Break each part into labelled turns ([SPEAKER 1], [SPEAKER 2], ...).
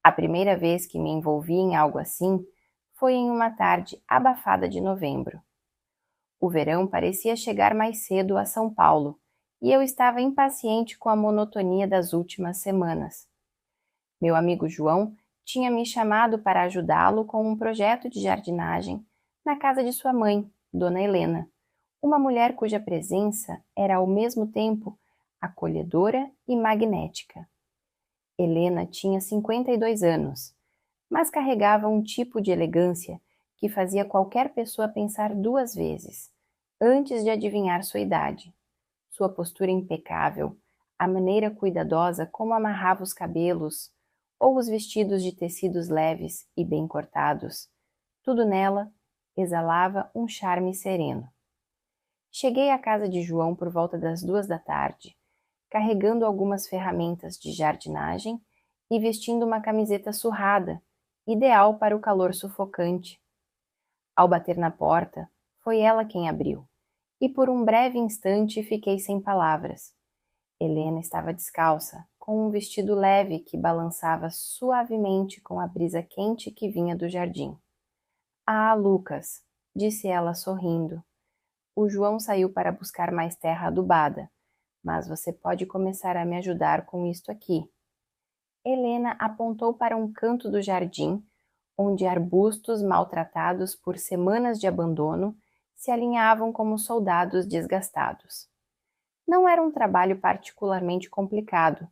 [SPEAKER 1] A primeira vez que me envolvi em algo assim foi em uma tarde abafada de novembro. O verão parecia chegar mais cedo a São Paulo e eu estava impaciente com a monotonia das últimas semanas. Meu amigo João tinha me chamado para ajudá-lo com um projeto de jardinagem na casa de sua mãe, Dona Helena, uma mulher cuja presença era ao mesmo tempo acolhedora e magnética. Helena tinha 52 anos, mas carregava um tipo de elegância que fazia qualquer pessoa pensar duas vezes, antes de adivinhar sua idade. Sua postura impecável, a maneira cuidadosa como amarrava os cabelos, ou os vestidos de tecidos leves e bem cortados, tudo nela exalava um charme sereno. Cheguei à casa de João por volta das 2 da tarde, carregando algumas ferramentas de jardinagem e vestindo uma camiseta surrada, ideal para o calor sufocante. Ao bater na porta, foi ela quem abriu, e por um breve instante fiquei sem palavras. Helena estava descalça, com um vestido leve que balançava suavemente com a brisa quente que vinha do jardim. Ah, Lucas, disse ela sorrindo. O João saiu para buscar mais terra adubada, mas você pode começar a me ajudar com isto aqui. Helena apontou para um canto do jardim, onde arbustos maltratados por semanas de abandono se alinhavam como soldados desgastados. Não era um trabalho particularmente complicado,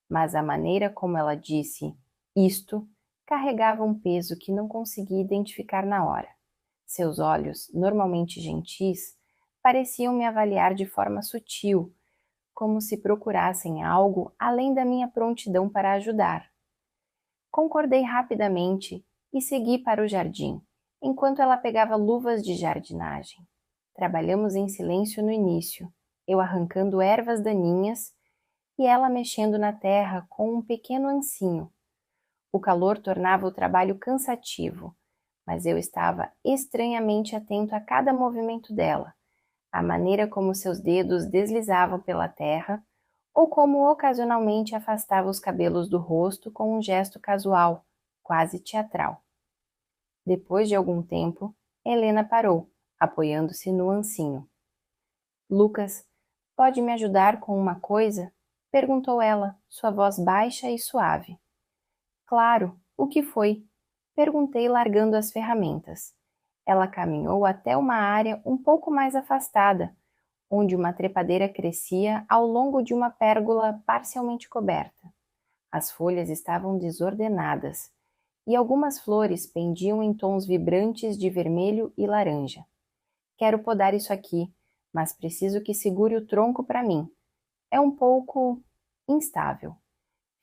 [SPEAKER 1] mas a maneira como ela disse isto carregava um peso que não conseguia identificar na hora. Seus olhos, normalmente gentis, pareciam me avaliar de forma sutil, como se procurassem algo além da minha prontidão para ajudar. Concordei rapidamente e segui para o jardim, enquanto ela pegava luvas de jardinagem. Trabalhamos em silêncio no início, eu arrancando ervas daninhas e ela mexendo na terra com um pequeno ancinho. O calor tornava o trabalho cansativo, mas eu estava estranhamente atento a cada movimento dela, a maneira como seus dedos deslizavam pela terra ou como ocasionalmente afastava os cabelos do rosto com um gesto casual, quase teatral. Depois de algum tempo, Helena parou, apoiando-se no ancinho. Lucas, pode me ajudar com uma coisa? Perguntou ela, sua voz baixa e suave. Claro, o que foi? Perguntei largando as ferramentas. Ela caminhou até uma área um pouco mais afastada, onde uma trepadeira crescia ao longo de uma pérgola parcialmente coberta. As folhas estavam desordenadas, e algumas flores pendiam em tons vibrantes de vermelho e laranja. Quero podar isso aqui, mas preciso que segure o tronco para mim. É um pouco instável.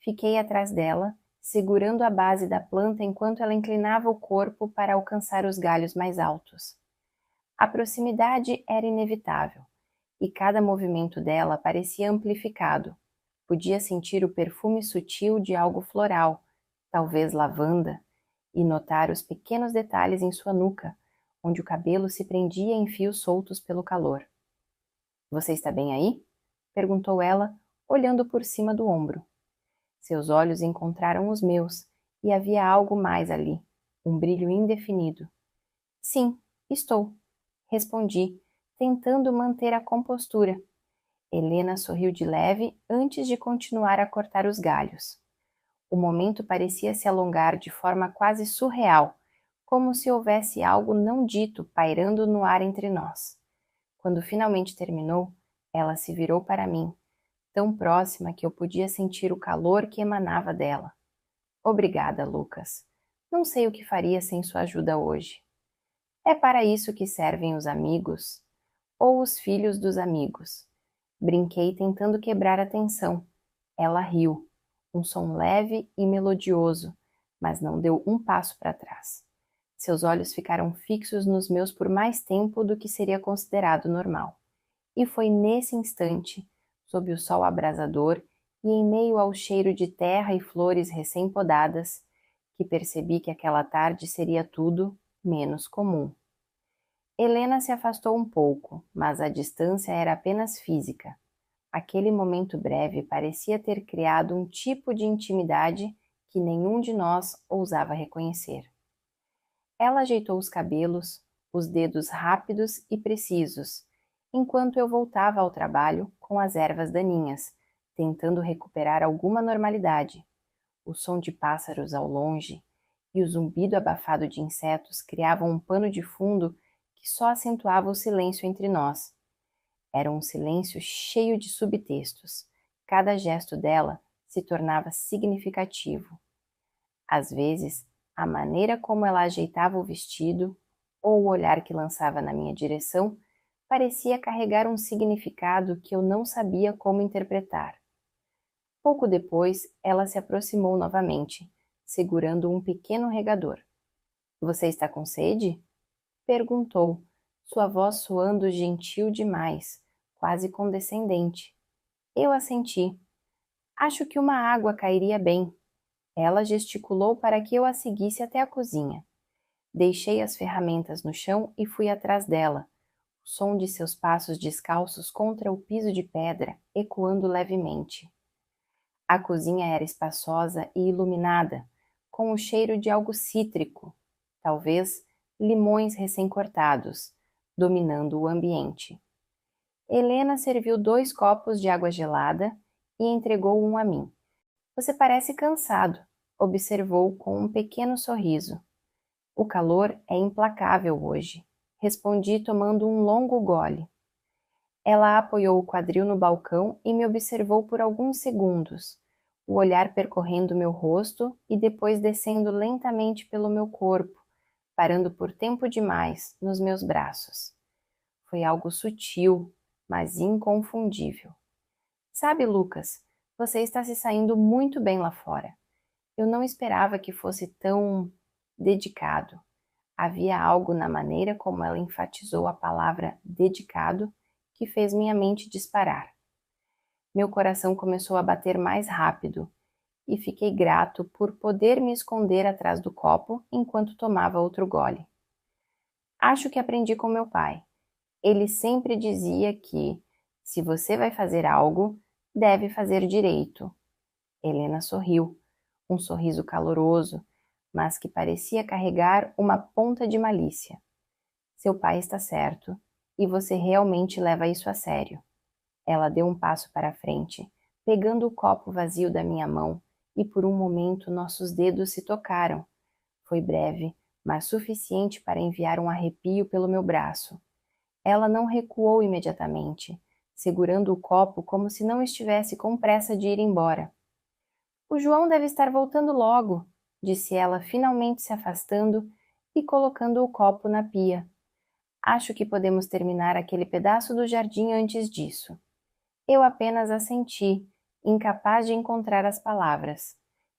[SPEAKER 1] Fiquei atrás dela, segurando a base da planta enquanto ela inclinava o corpo para alcançar os galhos mais altos. A proximidade era inevitável, e cada movimento dela parecia amplificado. Podia sentir o perfume sutil de algo floral, talvez lavanda, e notar os pequenos detalhes em sua nuca, onde o cabelo se prendia em fios soltos pelo calor. Você está bem aí? Perguntou ela, olhando por cima do ombro. Seus olhos encontraram os meus, e havia algo mais ali, um brilho indefinido. Sim, estou, respondi, tentando manter a compostura. Helena sorriu de leve antes de continuar a cortar os galhos. O momento parecia se alongar de forma quase surreal, como se houvesse algo não dito pairando no ar entre nós. Quando finalmente terminou, ela se virou para mim, tão próxima que eu podia sentir o calor que emanava dela. Obrigada, Lucas. Não sei o que faria sem sua ajuda hoje. É para isso que servem os amigos, ou os filhos dos amigos. Brinquei tentando quebrar a tensão. Ela riu, um som leve e melodioso, mas não deu um passo para trás. Seus olhos ficaram fixos nos meus por mais tempo do que seria considerado normal. E foi nesse instante, sob o sol abrasador e em meio ao cheiro de terra e flores recém-podadas, que percebi que aquela tarde seria tudo menos comum. Helena se afastou um pouco, mas a distância era apenas física. Aquele momento breve parecia ter criado um tipo de intimidade que nenhum de nós ousava reconhecer. Ela ajeitou os cabelos, os dedos rápidos e precisos, enquanto eu voltava ao trabalho com as ervas daninhas, tentando recuperar alguma normalidade. O som de pássaros ao longe e o zumbido abafado de insetos criavam um pano de fundo que só acentuava o silêncio entre nós. Era um silêncio cheio de subtextos. Cada gesto dela se tornava significativo. Às vezes, a maneira como ela ajeitava o vestido ou o olhar que lançava na minha direção parecia carregar um significado que eu não sabia como interpretar. Pouco depois, ela se aproximou novamente, segurando um pequeno regador. "Você está com sede?" perguntou, sua voz soando gentil demais, quase condescendente. Eu assenti. "Acho que uma água cairia bem." Ela gesticulou para que eu a seguisse até a cozinha. Deixei as ferramentas no chão e fui atrás dela, o som de seus passos descalços contra o piso de pedra ecoando levemente. A cozinha era espaçosa e iluminada, com o cheiro de algo cítrico, talvez limões recém-cortados, dominando o ambiente. Helena serviu 2 copos de água gelada e entregou um a mim. "Você parece cansado", observou com um pequeno sorriso. "O calor é implacável hoje", respondi tomando um longo gole. Ela apoiou o quadril no balcão e me observou por alguns segundos, o olhar percorrendo meu rosto e depois descendo lentamente pelo meu corpo, parando por tempo demais nos meus braços. Foi algo sutil, mas inconfundível. "Sabe, Lucas, você está se saindo muito bem lá fora. Eu não esperava que fosse tão dedicado." Havia algo na maneira como ela enfatizou a palavra dedicado que fez minha mente disparar. Meu coração começou a bater mais rápido e fiquei grato por poder me esconder atrás do copo enquanto tomava outro gole. "Acho que aprendi com meu pai. Ele sempre dizia que, se você vai fazer algo, deve fazer direito." Helena sorriu, um sorriso caloroso, mas que parecia carregar uma ponta de malícia. "Seu pai está certo, e você realmente leva isso a sério." Ela deu um passo para a frente, pegando o copo vazio da minha mão, e por um momento nossos dedos se tocaram. Foi breve, mas suficiente para enviar um arrepio pelo meu braço. Ela não recuou imediatamente, segurando o copo como se não estivesse com pressa de ir embora. "O João deve estar voltando logo", disse ela, finalmente se afastando e colocando o copo na pia. "Acho que podemos terminar aquele pedaço do jardim antes disso." Eu apenas assenti, incapaz de encontrar as palavras.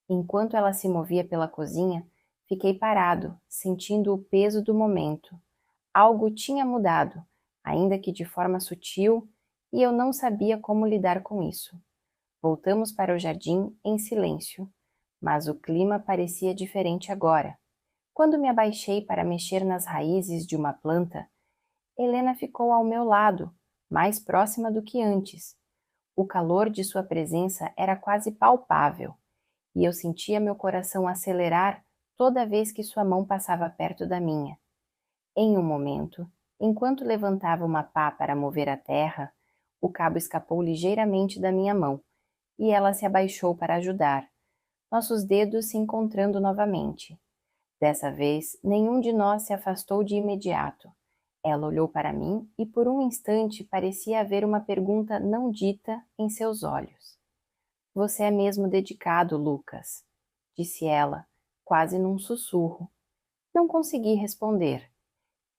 [SPEAKER 1] Enquanto ela se movia pela cozinha, fiquei parado, sentindo o peso do momento. Algo tinha mudado, ainda que de forma sutil, e eu não sabia como lidar com isso. Voltamos para o jardim em silêncio, mas o clima parecia diferente agora. Quando me abaixei para mexer nas raízes de uma planta, Helena ficou ao meu lado, mais próxima do que antes. O calor de sua presença era quase palpável, e eu sentia meu coração acelerar toda vez que sua mão passava perto da minha. Em um momento, enquanto levantava uma pá para mover a terra, o cabo escapou ligeiramente da minha mão, e ela se abaixou para ajudar, nossos dedos se encontrando novamente. Dessa vez, nenhum de nós se afastou de imediato. Ela olhou para mim e por um instante parecia haver uma pergunta não dita em seus olhos. "Você é mesmo dedicado, Lucas", disse ela, quase num sussurro. Não consegui responder.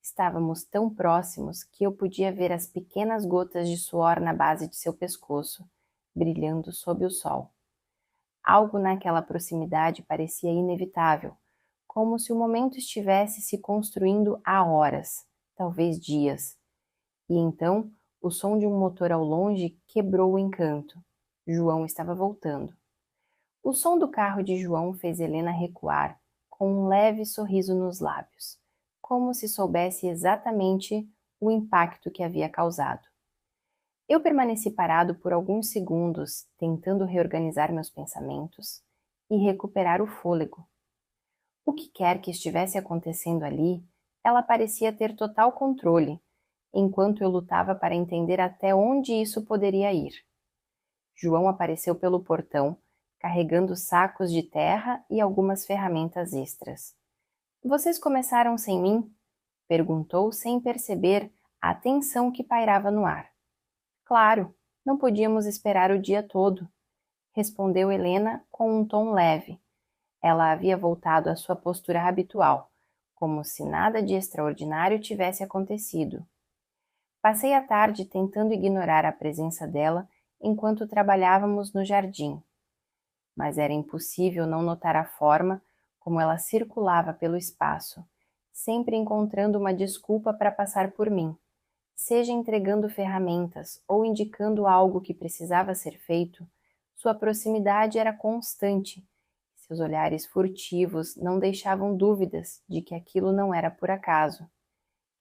[SPEAKER 1] Estávamos tão próximos que eu podia ver as pequenas gotas de suor na base de seu pescoço, brilhando sob o sol. Algo naquela proximidade parecia inevitável, como se o momento estivesse se construindo há horas, talvez dias. E então, o som de um motor ao longe quebrou o encanto. João estava voltando. O som do carro de João fez Helena recuar, com um leve sorriso nos lábios, como se soubesse exatamente o impacto que havia causado. Eu permaneci parado por alguns segundos, tentando reorganizar meus pensamentos, e recuperar o fôlego. O que quer que estivesse acontecendo ali, ela parecia ter total controle, enquanto eu lutava para entender até onde isso poderia ir. João apareceu pelo portão, carregando sacos de terra e algumas ferramentas extras. Vocês começaram sem mim? Perguntou sem perceber a tensão que pairava no ar. Claro, não podíamos esperar o dia todo, respondeu Helena com um tom leve. Ela havia voltado à sua postura habitual, como se nada de extraordinário tivesse acontecido. Passei a tarde tentando ignorar a presença dela enquanto trabalhávamos no jardim. Mas era impossível não notar a forma como ela circulava pelo espaço, sempre encontrando uma desculpa para passar por mim, seja entregando ferramentas ou indicando algo que precisava ser feito. Sua proximidade era constante. Seus olhares furtivos não deixavam dúvidas de que aquilo não era por acaso.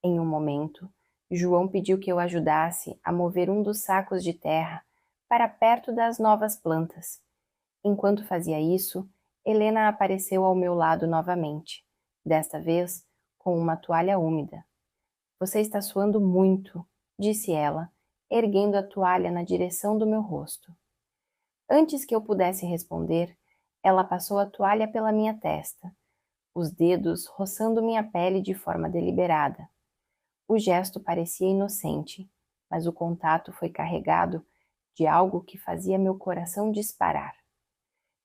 [SPEAKER 1] Em um momento, João pediu que eu ajudasse a mover um dos sacos de terra para perto das novas plantas. Enquanto fazia isso, Helena apareceu ao meu lado novamente, desta vez com uma toalha úmida. Você está suando muito, disse ela, erguendo a toalha na direção do meu rosto. Antes que eu pudesse responder, ela passou a toalha pela minha testa, os dedos roçando minha pele de forma deliberada. O gesto parecia inocente, mas o contato foi carregado de algo que fazia meu coração disparar.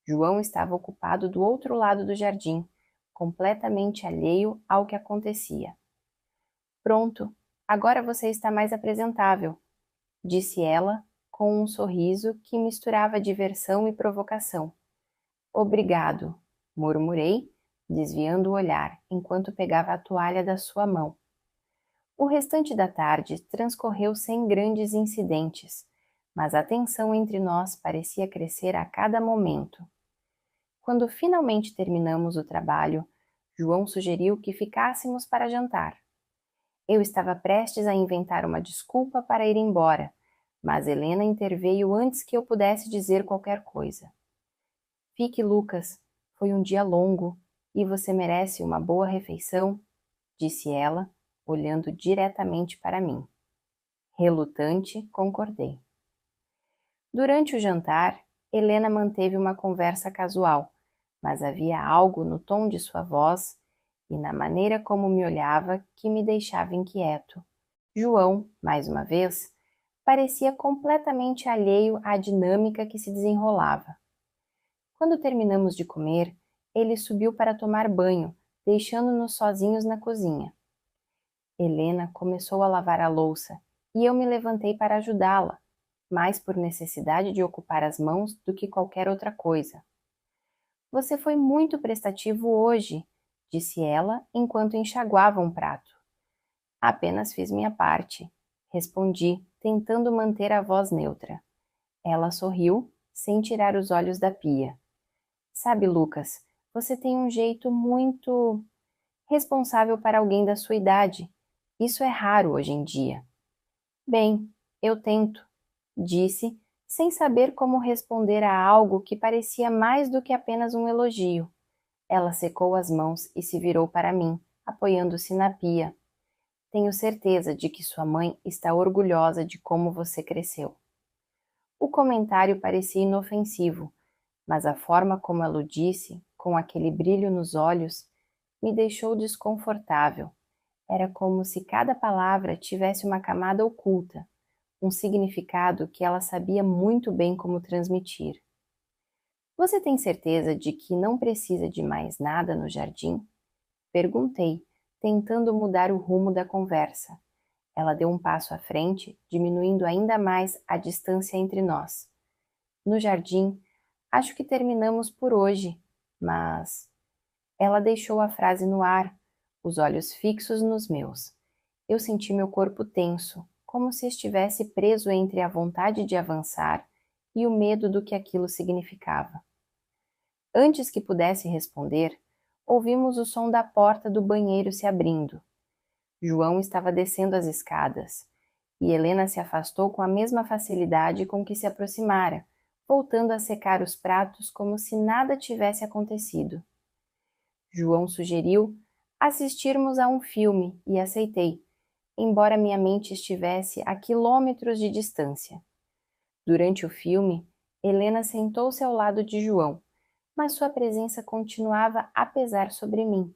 [SPEAKER 1] João estava ocupado do outro lado do jardim, completamente alheio ao que acontecia. Pronto, agora você está mais apresentável, disse ela com um sorriso que misturava diversão e provocação. Obrigado, murmurei, desviando o olhar enquanto pegava a toalha da sua mão. O restante da tarde transcorreu sem grandes incidentes, mas a tensão entre nós parecia crescer a cada momento. Quando finalmente terminamos o trabalho, João sugeriu que ficássemos para jantar. Eu estava prestes a inventar uma desculpa para ir embora, mas Helena interveio antes que eu pudesse dizer qualquer coisa. Fique, Lucas, foi um dia longo e você merece uma boa refeição, disse ela, olhando diretamente para mim. Relutante, concordei. Durante o jantar, Helena manteve uma conversa casual, mas havia algo no tom de sua voz e na maneira como me olhava que me deixava inquieto. João, mais uma vez, parecia completamente alheio à dinâmica que se desenrolava. Quando terminamos de comer, ele subiu para tomar banho, deixando-nos sozinhos na cozinha. Helena começou a lavar a louça e eu me levantei para ajudá-la, mais por necessidade de ocupar as mãos do que qualquer outra coisa. Você foi muito prestativo hoje, disse ela enquanto enxaguava um prato. Apenas fiz minha parte, respondi, tentando manter a voz neutra. Ela sorriu, sem tirar os olhos da pia. Sabe, Lucas, você tem um jeito muito responsável para alguém da sua idade. Isso é raro hoje em dia. Bem, eu tento, disse, sem saber como responder a algo que parecia mais do que apenas um elogio. Ela secou as mãos e se virou para mim, apoiando-se na pia. Tenho certeza de que sua mãe está orgulhosa de como você cresceu. O comentário parecia inofensivo, mas a forma como ela o disse, com aquele brilho nos olhos, me deixou desconfortável. Era como se cada palavra tivesse uma camada oculta, um significado que ela sabia muito bem como transmitir. Você tem certeza de que não precisa de mais nada no jardim? Perguntei, tentando mudar o rumo da conversa. Ela deu um passo à frente, diminuindo ainda mais a distância entre nós. No jardim, acho que terminamos por hoje, mas... Ela deixou a frase no ar, os olhos fixos nos meus. Eu senti meu corpo tenso, como se estivesse preso entre a vontade de avançar e o medo do que aquilo significava. Antes que pudesse responder, ouvimos o som da porta do banheiro se abrindo. João estava descendo as escadas, e Helena se afastou com a mesma facilidade com que se aproximara, voltando a secar os pratos como se nada tivesse acontecido. João sugeriu assistirmos a um filme e aceitei, embora minha mente estivesse a quilômetros de distância. Durante o filme, Helena sentou-se ao lado de João, mas sua presença continuava a pesar sobre mim.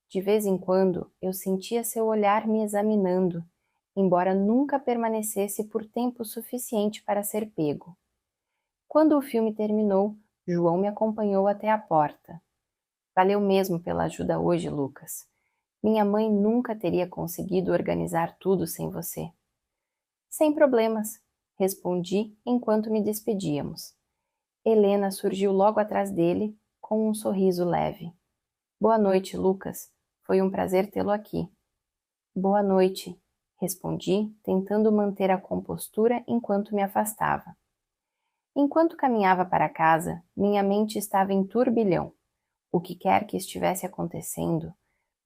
[SPEAKER 1] De vez em quando, eu sentia seu olhar me examinando, embora nunca permanecesse por tempo suficiente para ser pego. Quando o filme terminou, João me acompanhou até a porta. Valeu mesmo pela ajuda hoje, Lucas. Minha mãe nunca teria conseguido organizar tudo sem você. Sem problemas, respondi enquanto me despedíamos. Helena surgiu logo atrás dele, com um sorriso leve. Boa noite, Lucas. Foi um prazer tê-lo aqui. Boa noite, respondi, tentando manter a compostura enquanto me afastava. Enquanto caminhava para casa, minha mente estava em turbilhão. O que quer que estivesse acontecendo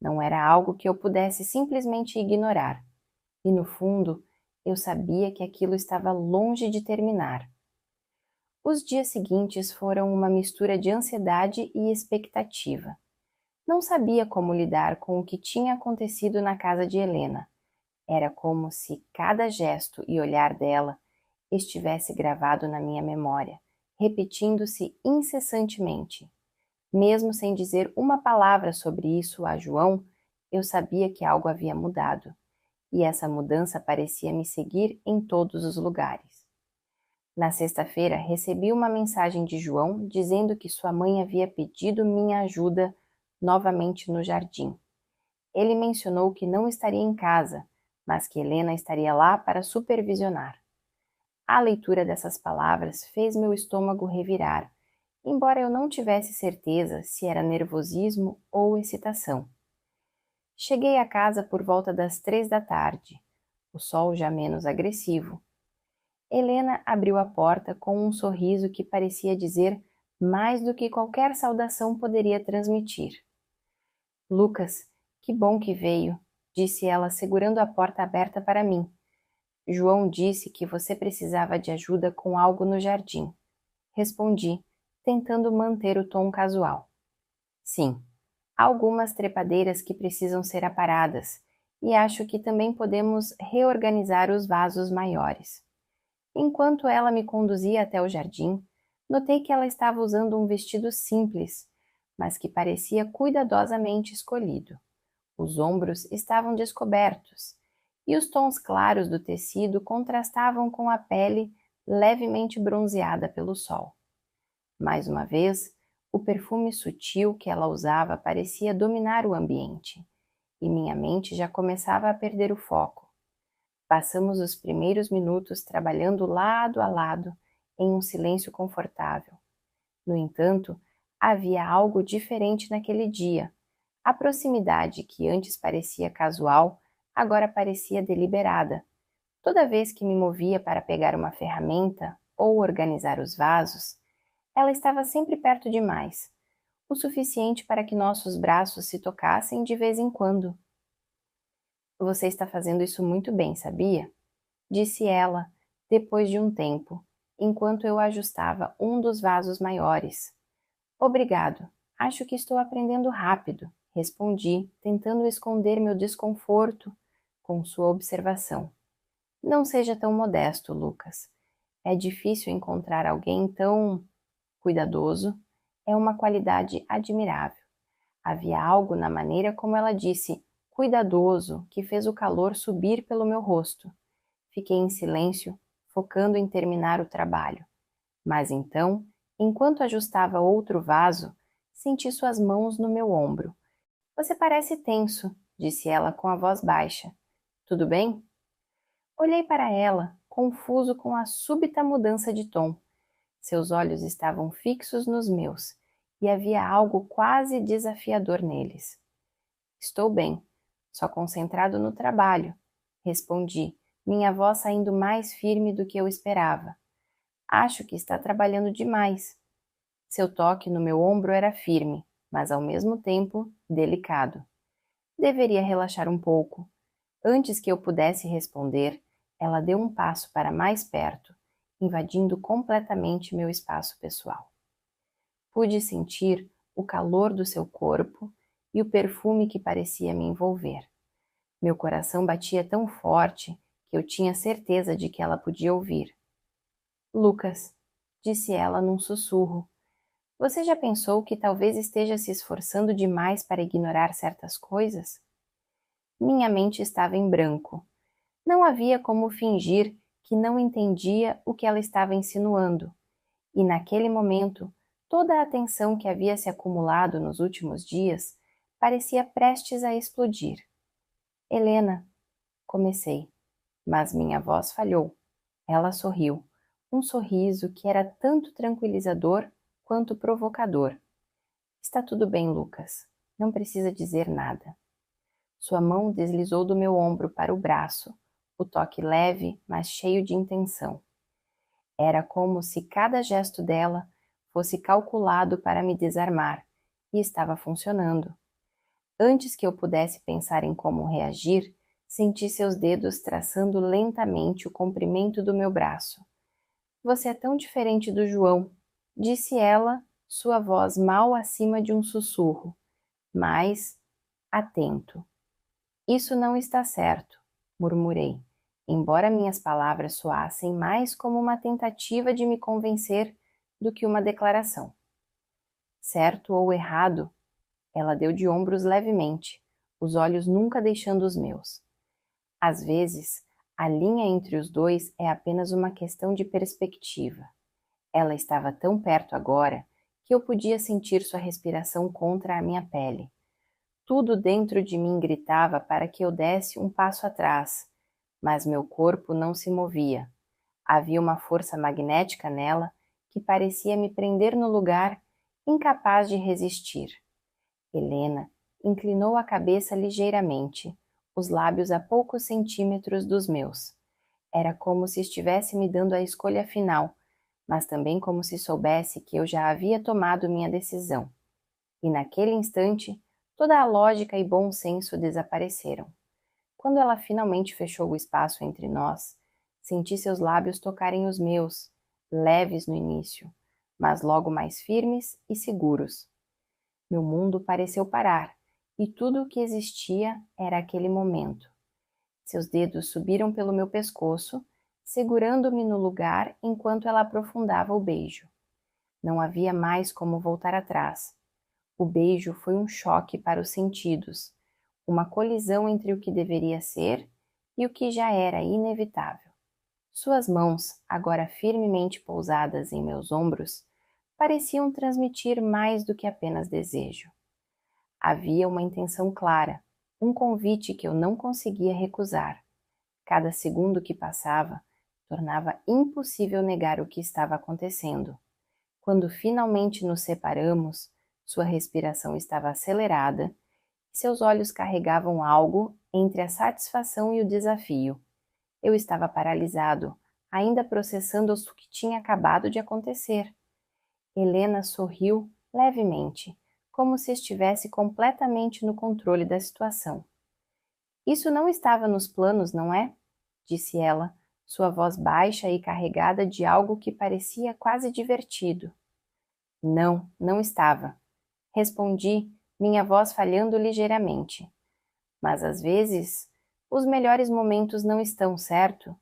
[SPEAKER 1] não era algo que eu pudesse simplesmente ignorar. E no fundo, eu sabia que aquilo estava longe de terminar. Os dias seguintes foram uma mistura de ansiedade e expectativa. Não sabia como lidar com o que tinha acontecido na casa de Helena. Era como se cada gesto e olhar dela estivesse gravado na minha memória, repetindo-se incessantemente. Mesmo sem dizer uma palavra sobre isso a João, eu sabia que algo havia mudado, e essa mudança parecia me seguir em todos os lugares. Na sexta-feira, recebi uma mensagem de João dizendo que sua mãe havia pedido minha ajuda novamente no jardim. Ele mencionou que não estaria em casa, mas que Helena estaria lá para supervisionar. A leitura dessas palavras fez meu estômago revirar, embora eu não tivesse certeza se era nervosismo ou excitação. Cheguei a casa por volta das 3 da tarde, o sol já menos agressivo. Helena abriu a porta com um sorriso que parecia dizer mais do que qualquer saudação poderia transmitir. Lucas, que bom que veio, disse ela segurando a porta aberta para mim. João disse que você precisava de ajuda com algo no jardim. Respondi, tentando manter o tom casual. Sim, há algumas trepadeiras que precisam ser aparadas, e acho que também podemos reorganizar os vasos maiores. Enquanto ela me conduzia até o jardim, notei que ela estava usando um vestido simples, mas que parecia cuidadosamente escolhido. Os ombros estavam descobertos, e os tons claros do tecido contrastavam com a pele levemente bronzeada pelo sol. Mais uma vez, o perfume sutil que ela usava parecia dominar o ambiente, e minha mente já começava a perder o foco. Passamos os primeiros minutos trabalhando lado a lado, em um silêncio confortável. No entanto, havia algo diferente naquele dia. A proximidade que antes parecia casual, agora parecia deliberada. Toda vez que me movia para pegar uma ferramenta ou organizar os vasos, ela estava sempre perto demais, o suficiente para que nossos braços se tocassem de vez em quando. Você está fazendo isso muito bem, sabia? Disse ela, depois de um tempo, enquanto eu ajustava um dos vasos maiores. Obrigado, acho que estou aprendendo rápido, respondi, tentando esconder meu desconforto com sua observação. Não seja tão modesto, Lucas. É difícil encontrar alguém tão cuidadoso. É uma qualidade admirável. Havia algo na maneira como ela disse cuidadoso que fez o calor subir pelo meu rosto. Fiquei em silêncio, focando em terminar o trabalho. Mas então, enquanto ajustava outro vaso, senti suas mãos no meu ombro. Você parece tenso, disse ela com a voz baixa. Tudo bem? Olhei para ela, confuso com a súbita mudança de tom. Seus olhos estavam fixos nos meus, e havia algo quase desafiador neles. Estou bem, só concentrado no trabalho, respondi, minha voz saindo mais firme do que eu esperava. Acho que está trabalhando demais. Seu toque no meu ombro era firme, mas ao mesmo tempo delicado. Deveria relaxar um pouco. Antes que eu pudesse responder, ela deu um passo para mais perto, invadindo completamente meu espaço pessoal. Pude sentir o calor do seu corpo e o perfume que parecia me envolver. Meu coração batia tão forte que eu tinha certeza de que ela podia ouvir. Lucas, disse ela num sussurro, você já pensou que talvez esteja se esforçando demais para ignorar certas coisas? Minha mente estava em branco. Não havia como fingir que não entendia o que ela estava insinuando, e naquele momento, toda a atenção que havia se acumulado nos últimos dias parecia prestes a explodir. Helena, comecei, mas minha voz falhou. Ela sorriu, um sorriso que era tanto tranquilizador quanto provocador. Está tudo bem, Lucas. Não precisa dizer nada. Sua mão deslizou do meu ombro para o braço, o toque leve, mas cheio de intenção. Era como se cada gesto dela fosse calculado para me desarmar, e estava funcionando. Antes que eu pudesse pensar em como reagir, senti seus dedos traçando lentamente o comprimento do meu braço. Você é tão diferente do João, disse ela, sua voz mal acima de um sussurro, mas atento. Isso não está certo, murmurei, embora minhas palavras soassem mais como uma tentativa de me convencer do que uma declaração. Certo ou errado, ela deu de ombros levemente, os olhos nunca deixando os meus. Às vezes, a linha entre os dois é apenas uma questão de perspectiva. Ela estava tão perto agora que eu podia sentir sua respiração contra a minha pele. Tudo dentro de mim gritava para que eu desse um passo atrás, mas meu corpo não se movia. Havia uma força magnética nela que parecia me prender no lugar, incapaz de resistir. Helena inclinou a cabeça ligeiramente, os lábios a poucos centímetros dos meus. Era como se estivesse me dando a escolha final, mas também como se soubesse que eu já havia tomado minha decisão. E naquele instante, toda a lógica e bom senso desapareceram. Quando ela finalmente fechou o espaço entre nós, senti seus lábios tocarem os meus, leves no início, mas logo mais firmes e seguros. Meu mundo pareceu parar, e tudo o que existia era aquele momento. Seus dedos subiram pelo meu pescoço, segurando-me no lugar enquanto ela aprofundava o beijo. Não havia mais como voltar atrás. O beijo foi um choque para os sentidos, uma colisão entre o que deveria ser e o que já era inevitável. Suas mãos, agora firmemente pousadas em meus ombros, pareciam transmitir mais do que apenas desejo. Havia uma intenção clara, um convite que eu não conseguia recusar. Cada segundo que passava tornava impossível negar o que estava acontecendo. Quando finalmente nos separamos, sua respiração estava acelerada e seus olhos carregavam algo entre a satisfação e o desafio. Eu estava paralisado, ainda processando o que tinha acabado de acontecer. Helena sorriu levemente, como se estivesse completamente no controle da situação. Isso não estava nos planos, não é? Disse ela, sua voz baixa e carregada de algo que parecia quase divertido. Não, não estava. Respondi, minha voz falhando ligeiramente. Mas às vezes, os melhores momentos não estão, certo?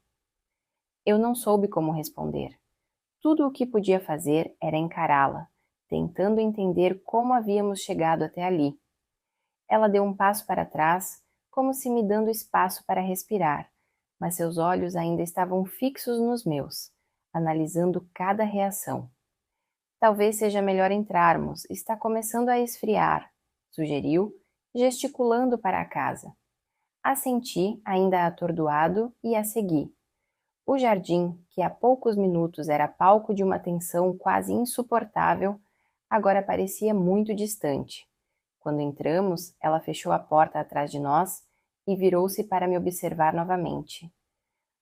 [SPEAKER 1] Eu não soube como responder. Tudo o que podia fazer era encará-la, tentando entender como havíamos chegado até ali. Ela deu um passo para trás, como se me dando espaço para respirar, mas seus olhos ainda estavam fixos nos meus, analisando cada reação. Talvez seja melhor entrarmos, está começando a esfriar, sugeriu, gesticulando para a casa. Assenti, ainda atordoado, e a segui. O jardim, que há poucos minutos era palco de uma tensão quase insuportável, agora parecia muito distante. Quando entramos, ela fechou a porta atrás de nós e virou-se para me observar novamente.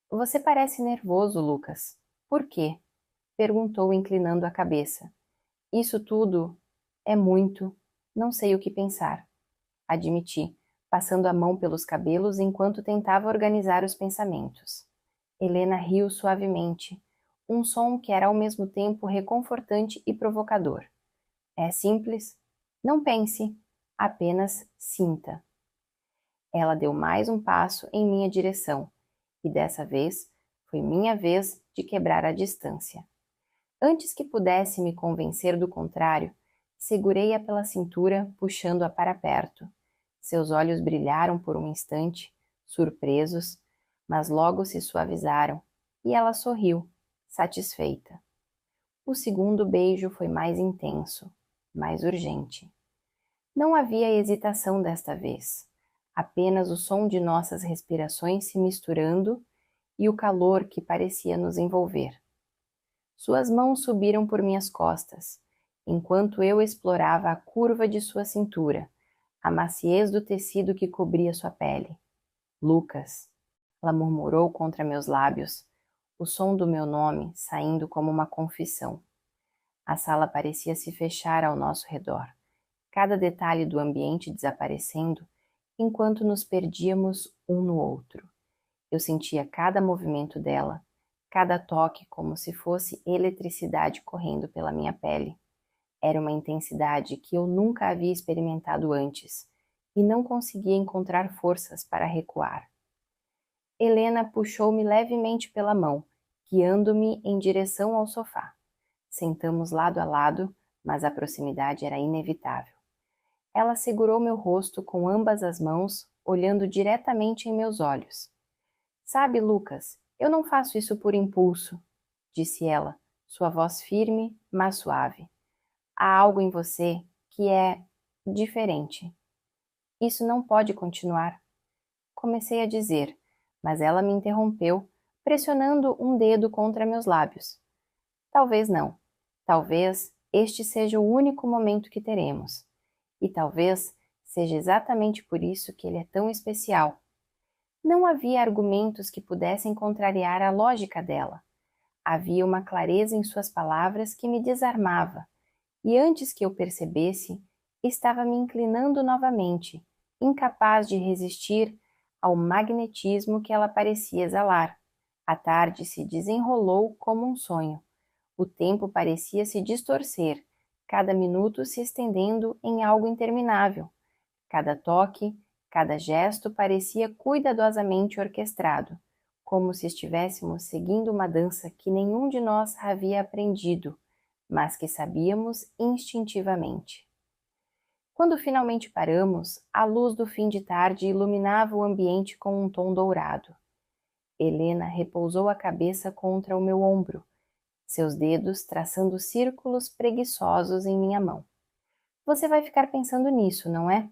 [SPEAKER 1] Você parece nervoso, Lucas. Por quê? Perguntou, inclinando a cabeça. Isso tudo é muito. Não sei o que pensar. Admiti, passando a mão pelos cabelos enquanto tentava organizar os pensamentos. Helena riu suavemente, um som que era ao mesmo tempo reconfortante e provocador. É simples? Não pense, apenas sinta. Ela deu mais um passo em minha direção, e dessa vez foi minha vez de quebrar a distância. Antes que pudesse me convencer do contrário, segurei-a pela cintura, puxando-a para perto. Seus olhos brilharam por um instante, surpresos, mas logo se suavizaram, e ela sorriu, satisfeita. O segundo beijo foi mais intenso, mais urgente. Não havia hesitação desta vez, apenas o som de nossas respirações se misturando e o calor que parecia nos envolver. Suas mãos subiram por minhas costas, enquanto eu explorava a curva de sua cintura, a maciez do tecido que cobria sua pele. Lucas, ela murmurou contra meus lábios, o som do meu nome saindo como uma confissão. A sala parecia se fechar ao nosso redor, cada detalhe do ambiente desaparecendo, enquanto nos perdíamos um no outro. Eu sentia cada movimento dela, cada toque como se fosse eletricidade correndo pela minha pele. Era uma intensidade que eu nunca havia experimentado antes, e não conseguia encontrar forças para recuar. Helena puxou-me levemente pela mão, guiando-me em direção ao sofá. Sentamos lado a lado, mas a proximidade era inevitável. Ela segurou meu rosto com ambas as mãos, olhando diretamente em meus olhos. Sabe, Lucas, eu não faço isso por impulso, disse ela, sua voz firme, mas suave. Há algo em você que é diferente. Isso não pode continuar. Comecei a dizer, mas ela me interrompeu, pressionando um dedo contra meus lábios. Talvez não. Talvez este seja o único momento que teremos. E talvez seja exatamente por isso que ele é tão especial. Não havia argumentos que pudessem contrariar a lógica dela. Havia uma clareza em suas palavras que me desarmava, e antes que eu percebesse, estava me inclinando novamente, incapaz de resistir ao magnetismo que ela parecia exalar. A tarde se desenrolou como um sonho. O tempo parecia se distorcer, cada minuto se estendendo em algo interminável. Cada toque, cada gesto parecia cuidadosamente orquestrado, como se estivéssemos seguindo uma dança que nenhum de nós havia aprendido, mas que sabíamos instintivamente. Quando finalmente paramos, a luz do fim de tarde iluminava o ambiente com um tom dourado. Helena repousou a cabeça contra o meu ombro, seus dedos traçando círculos preguiçosos em minha mão. Você vai ficar pensando nisso, não é?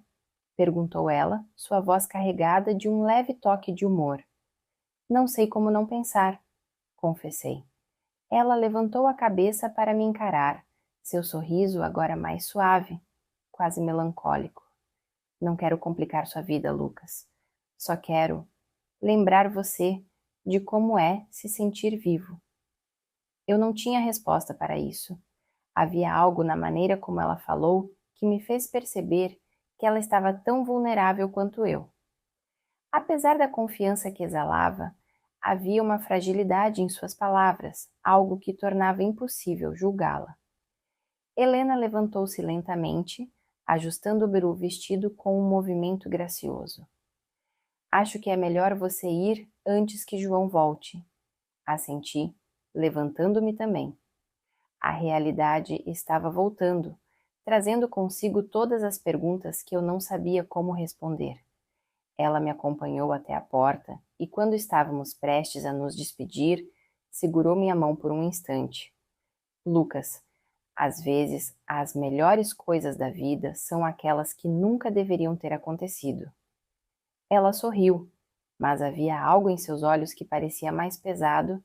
[SPEAKER 1] Perguntou ela, sua voz carregada de um leve toque de humor. Não sei como não pensar, confessei. Ela levantou a cabeça para me encarar, seu sorriso agora mais suave, quase melancólico. Não quero complicar sua vida, Lucas. Só quero lembrar você de como é se sentir vivo. Eu não tinha resposta para isso. Havia algo na maneira como ela falou que me fez perceber que ela estava tão vulnerável quanto eu. Apesar da confiança que exalava, havia uma fragilidade em suas palavras, algo que tornava impossível julgá-la. Helena levantou-se lentamente, ajustando o vestido com um movimento gracioso. Acho que é melhor você ir antes que João volte. Assenti, levantando-me também. A realidade estava voltando, trazendo consigo todas as perguntas que eu não sabia como responder. Ela me acompanhou até a porta e, quando estávamos prestes a nos despedir, segurou minha mão por um instante. Lucas, às vezes, as melhores coisas da vida são aquelas que nunca deveriam ter acontecido. Ela sorriu, mas havia algo em seus olhos que parecia mais pesado,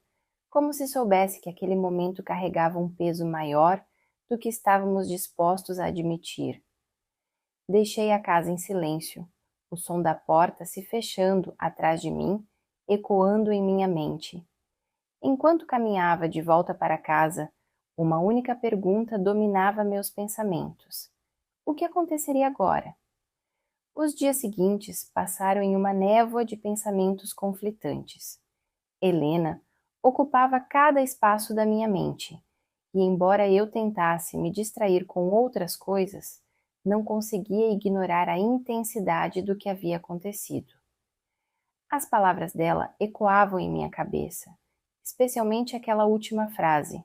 [SPEAKER 1] como se soubesse que aquele momento carregava um peso maior do que estávamos dispostos a admitir. Deixei a casa em silêncio, o som da porta se fechando atrás de mim, ecoando em minha mente. Enquanto caminhava de volta para casa, uma única pergunta dominava meus pensamentos. O que aconteceria agora? Os dias seguintes passaram em uma névoa de pensamentos conflitantes. Helena, ocupava cada espaço da minha mente, e embora eu tentasse me distrair com outras coisas, não conseguia ignorar a intensidade do que havia acontecido. As palavras dela ecoavam em minha cabeça, especialmente aquela última frase: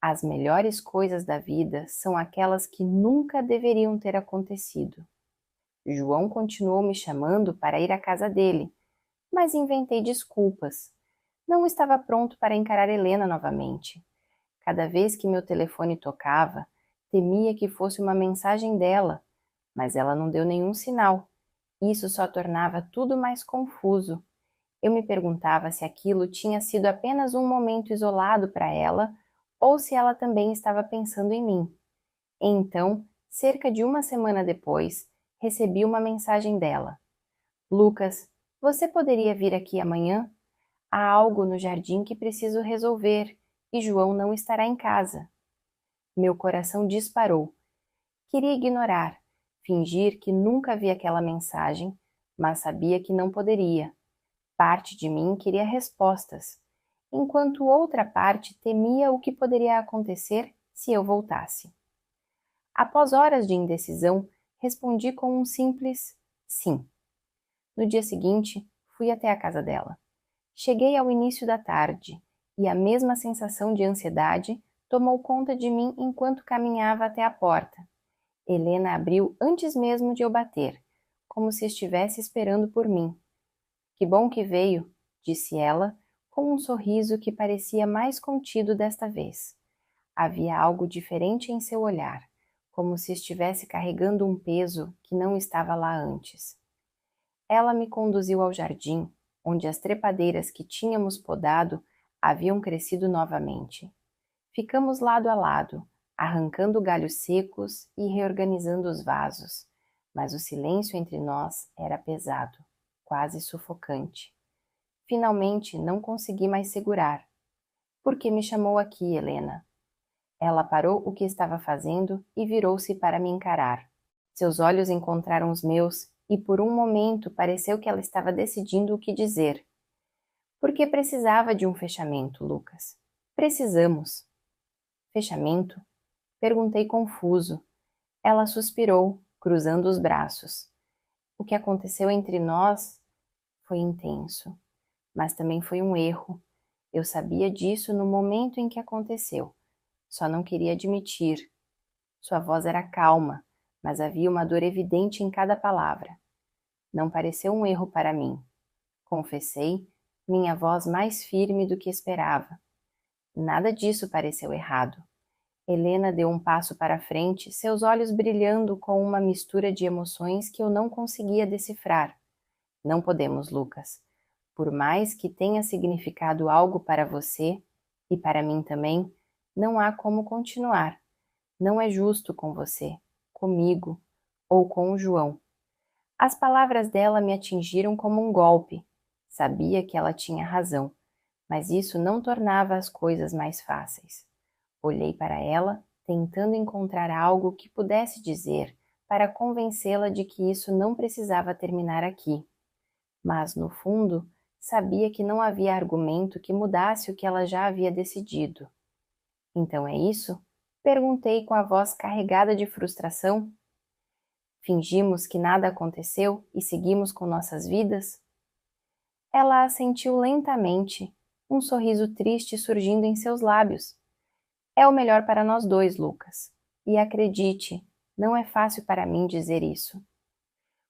[SPEAKER 1] as melhores coisas da vida são aquelas que nunca deveriam ter acontecido. João continuou me chamando para ir à casa dele, mas inventei desculpas. Não estava pronto para encarar Helena novamente. Cada vez que meu telefone tocava, temia que fosse uma mensagem dela, mas ela não deu nenhum sinal. Isso só tornava tudo mais confuso. Eu me perguntava se aquilo tinha sido apenas um momento isolado para ela ou se ela também estava pensando em mim. Então, cerca de uma semana depois, recebi uma mensagem dela. Lucas, você poderia vir aqui amanhã? Há algo no jardim que preciso resolver e João não estará em casa. Meu coração disparou. Queria ignorar, fingir que nunca vi aquela mensagem, mas sabia que não poderia. Parte de mim queria respostas, enquanto outra parte temia o que poderia acontecer se eu voltasse. Após horas de indecisão, respondi com um simples sim. No dia seguinte, fui até a casa dela. Cheguei ao início da tarde, e a mesma sensação de ansiedade tomou conta de mim enquanto caminhava até a porta. Helena abriu antes mesmo de eu bater, como se estivesse esperando por mim. Que bom que veio, disse ela, com um sorriso que parecia mais contido desta vez. Havia algo diferente em seu olhar, como se estivesse carregando um peso que não estava lá antes. Ela me conduziu ao jardim, onde as trepadeiras que tínhamos podado haviam crescido novamente. Ficamos lado a lado, arrancando galhos secos e reorganizando os vasos, mas o silêncio entre nós era pesado, quase sufocante. Finalmente não consegui mais segurar. Por que me chamou aqui, Helena? Ela parou o que estava fazendo e virou-se para me encarar. Seus olhos encontraram os meus e por um momento pareceu que ela estava decidindo o que dizer. Porque precisava de um fechamento, Lucas. Precisamos. Fechamento? Perguntei confuso. Ela suspirou, cruzando os braços. O que aconteceu entre nós foi intenso, mas também foi um erro. Eu sabia disso no momento em que aconteceu. Só não queria admitir. Sua voz era calma, mas havia uma dor evidente em cada palavra. Não pareceu um erro para mim. Confessei, minha voz mais firme do que esperava. Nada disso pareceu errado. Helena deu um passo para frente, seus olhos brilhando com uma mistura de emoções que eu não conseguia decifrar. Não podemos, Lucas. Por mais que tenha significado algo para você, e para mim também, não há como continuar. Não é justo com você, comigo ou com o João. As palavras dela me atingiram como um golpe. Sabia que ela tinha razão, mas isso não tornava as coisas mais fáceis. Olhei para ela, tentando encontrar algo que pudesse dizer para convencê-la de que isso não precisava terminar aqui. Mas, no fundo, sabia que não havia argumento que mudasse o que ela já havia decidido. Então é isso? Perguntei com a voz carregada de frustração. Fingimos que nada aconteceu e seguimos com nossas vidas? Ela assentiu lentamente, um sorriso triste surgindo em seus lábios. É o melhor para nós dois, Lucas. E acredite, não é fácil para mim dizer isso.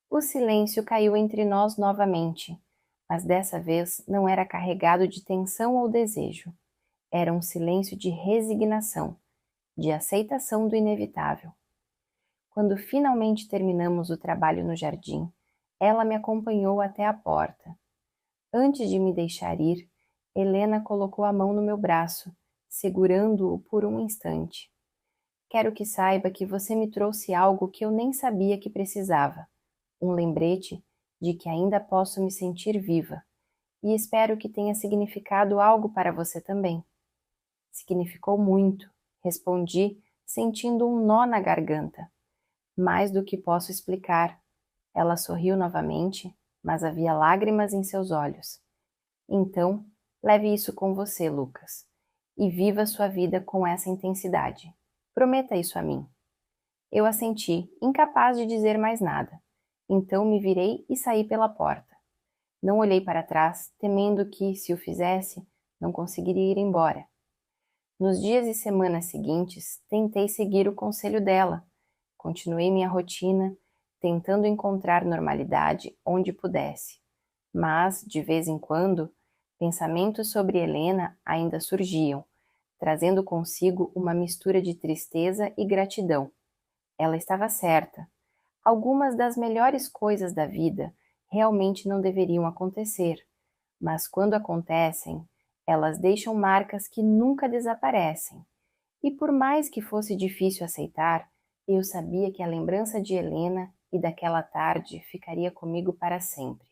[SPEAKER 1] O silêncio caiu entre nós novamente, mas dessa vez não era carregado de tensão ou desejo. Era um silêncio de resignação, de aceitação do inevitável. Quando finalmente terminamos o trabalho no jardim, ela me acompanhou até a porta. Antes de me deixar ir, Helena colocou a mão no meu braço, segurando-o por um instante. Quero que saiba que você me trouxe algo que eu nem sabia que precisava. Um lembrete de que ainda posso me sentir viva. E espero que tenha significado algo para você também. Significou muito, respondi, sentindo um nó na garganta. Mais do que posso explicar. Ela sorriu novamente, mas havia lágrimas em seus olhos. Então, Leve isso com você, Lucas, e viva sua vida com essa intensidade. Prometa isso a mim. Eu assenti, incapaz de dizer mais nada. Então me virei e saí pela porta. Não olhei para trás, temendo que, se o fizesse, não conseguiria ir embora. Nos dias e semanas seguintes, tentei seguir o conselho dela. Continuei minha rotina, tentando encontrar normalidade onde pudesse. Mas, de vez em quando, pensamentos sobre Helena ainda surgiam, trazendo consigo uma mistura de tristeza e gratidão. Ela estava certa. Algumas das melhores coisas da vida realmente não deveriam acontecer, mas quando acontecem, elas deixam marcas que nunca desaparecem. E por mais que fosse difícil aceitar, eu sabia que a lembrança de Helena e daquela tarde ficaria comigo para sempre.